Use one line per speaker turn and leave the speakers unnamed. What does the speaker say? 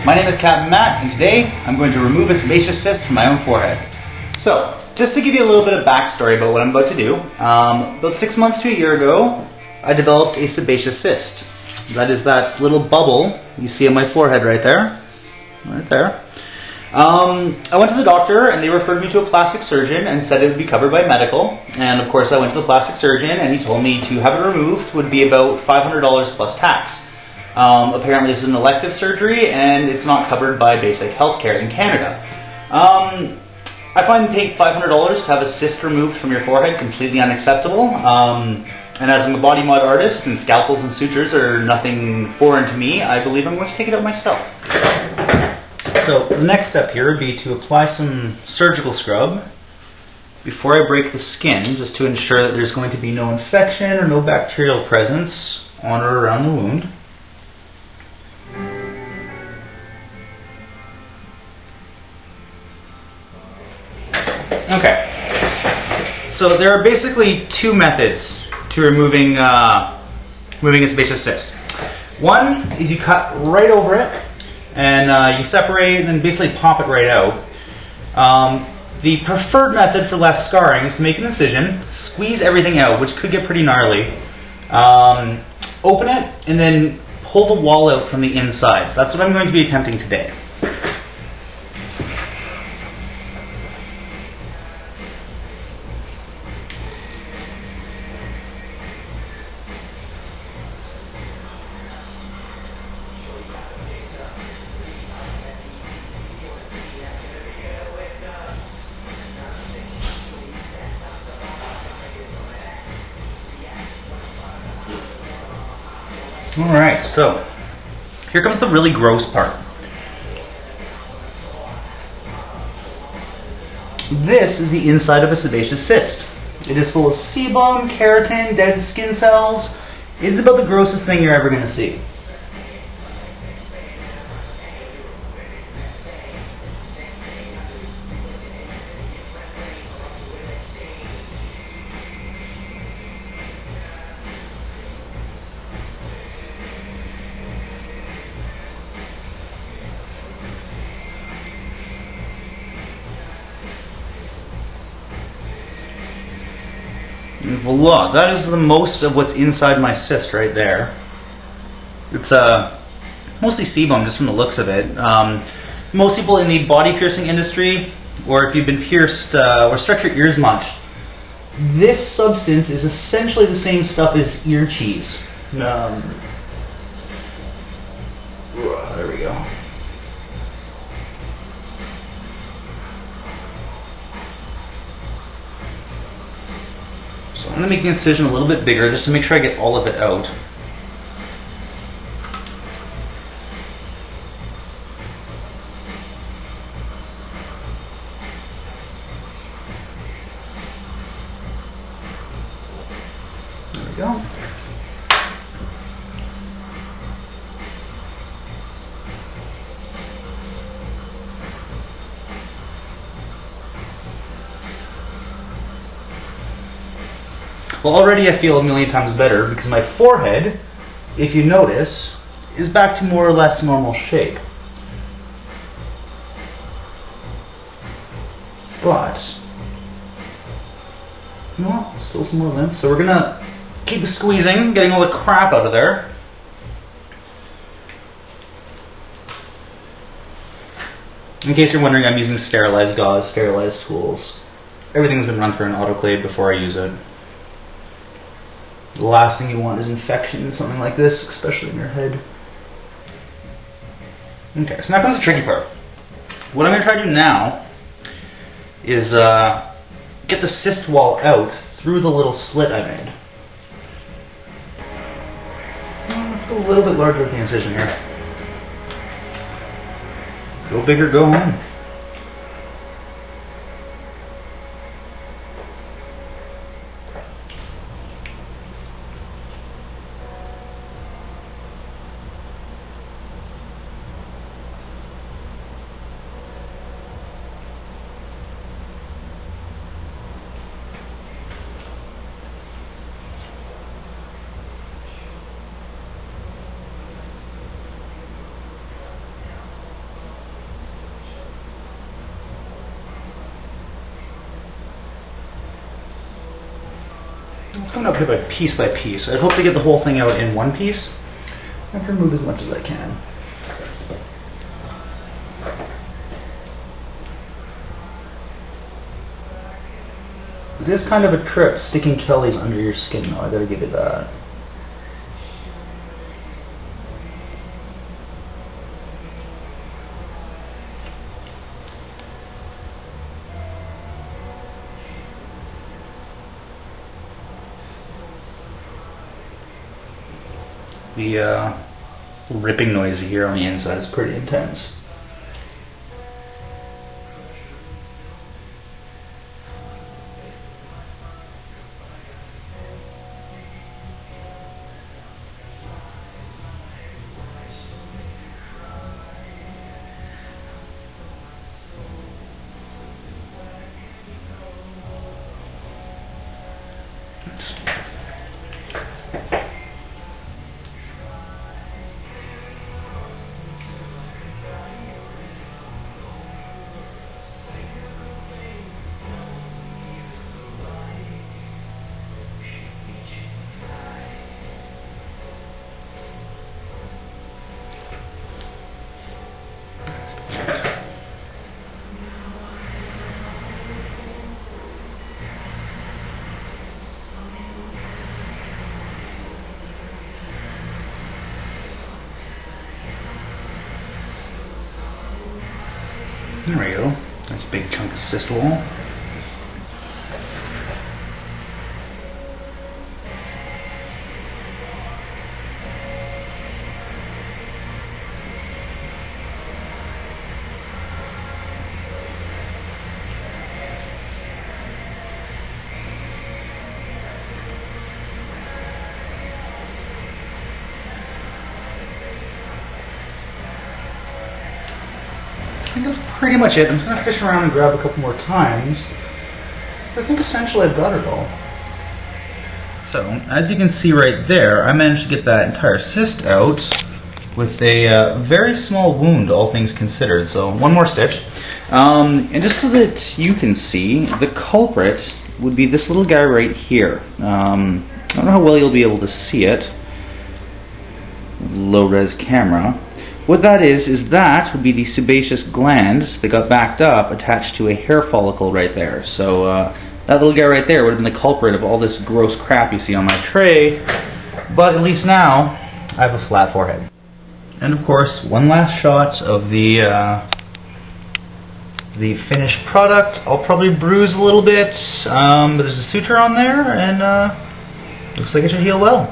My name is Captain Matt, and today I'm going to remove a sebaceous cyst from my own forehead. So, just to give you a little bit of backstory about what I'm about to do, about 6 months to a year ago, I developed a sebaceous cyst. That is that little bubble you see on my forehead right there. Right there. I went to the doctor and they referred me to a plastic surgeon and said it would be covered by medical. And of course I went to the plastic surgeon and he told me to have it removed would be about $500 plus tax. Apparently this is an elective surgery and it's not covered by basic healthcare in Canada. I find paying $500 to have a cyst removed from your forehead completely unacceptable. And as I'm a body mod artist and scalpels and sutures are nothing foreign to me, I believe I'm going to take it out myself. So the next step here would be to apply some surgical scrub before I break the skin, just to ensure that there's going to be no infection or no bacterial presence on or around the wound. Okay, so there are basically two methods to removing a sebaceous cyst. One is you cut right over it, and you separate and then basically pop it right out. The preferred method for less scarring is to make an incision, squeeze everything out, which could get pretty gnarly, open it, and then pull the wall out from the inside. That's what I'm going to be attempting today. Alright, so here comes the really gross part. This is the inside of a sebaceous cyst. It is full of sebum, keratin, dead skin cells. It is about the grossest thing you're ever going to see. Voila, that is the most of what's inside my cyst right there. It's mostly sebum just from the looks of it. Most people in the body piercing industry, or if you've been pierced or stretched your ears much, this substance is essentially the same stuff as ear cheese. There we go. I'm going to make the incision a little bit bigger just to make sure I get all of it out. There we go. Well, already I feel a million times better because my forehead, if you notice, is back to more or less normal shape. But, no, still some more lymph. So we're going to keep squeezing, getting all the crap out of there. In case you're wondering, I'm using sterilized gauze, sterilized tools. Everything's been run through an autoclave before I use it. The last thing you want is infection in something like this, especially in your head. Okay, so now comes the tricky part. What I'm going to try to do now is get the cyst wall out through the little slit I made. Let's go a little bit larger with the incision here. Go big or go home. I'm coming up here by piece. I hope to get the whole thing out in one piece. I can remove as much as I can. It is kind of a trip sticking Kelly's under your skin though, I gotta give you that. The ripping noise you hear on the inside is pretty intense. There we go. Nice big chunk of cyst wall. I think that's pretty much it. I'm just going to fish around and grab a couple more times. I think essentially I've got it all. So, as you can see right there, I managed to get that entire cyst out with a very small wound, all things considered. So, one more stitch. And just so that you can see, the culprit would be this little guy right here. I don't know how well you'll be able to see it. Low-res camera. What that is that would be the sebaceous gland that got backed up attached to a hair follicle right there. So that little guy right there would have been the culprit of all this gross crap you see on my tray, but at least now I have a flat forehead. And of course, one last shot of the finished product. I'll probably bruise a little bit, but there's a suture on there, and looks like it should heal well.